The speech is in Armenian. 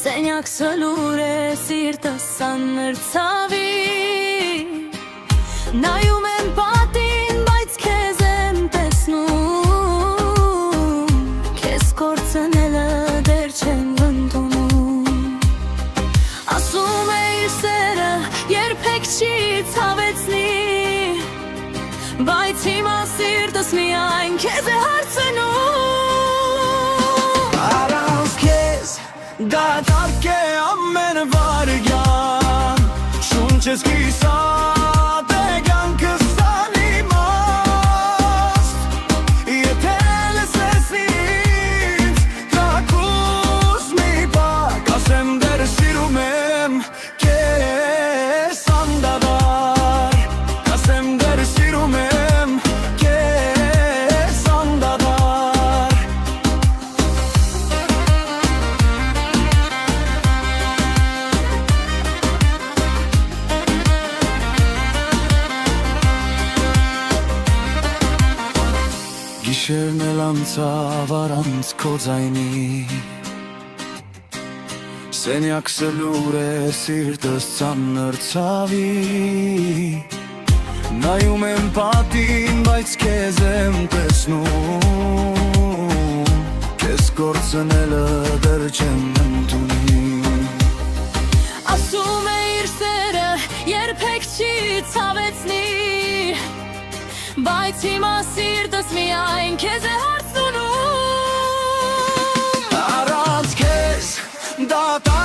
Սենյակ սլուր է սիրտս անմրցավի Նայում եմ պատին, բայց քեզ եմ տեսնում Քեզ կորցնելը դեռ չեմ ընդունում Ասում է իր սերը երբեք չի ցավեցնի Բայց հիմա սիրտս միայն քեզ է հարցնում Առանց քեզ դատարկ է ամեն վարյան Շունչս կիսատ է կյանքս անիմաստ Եթե լսես ինձ թաքուս մի պակ Ասեմ դեռ սիրում եմ քեզ անդադար Ասեմ դեռ սիրում եմ քեզ անդադար Գիշերն էլ անցավ առանց քո ձայնի Սենյակ սլուր է սիրտս ծանր ցավի Նայում եմ պատին, բայց քեզ եմ տեսնում Քեզ կորցնելը դեռ չեմ ընդունում Ասում է իր սերը երբեք չի ցավեցնի Բայց հիմա սիրտս միայն քեզ է հարցնում Առանց քեզ դատարկ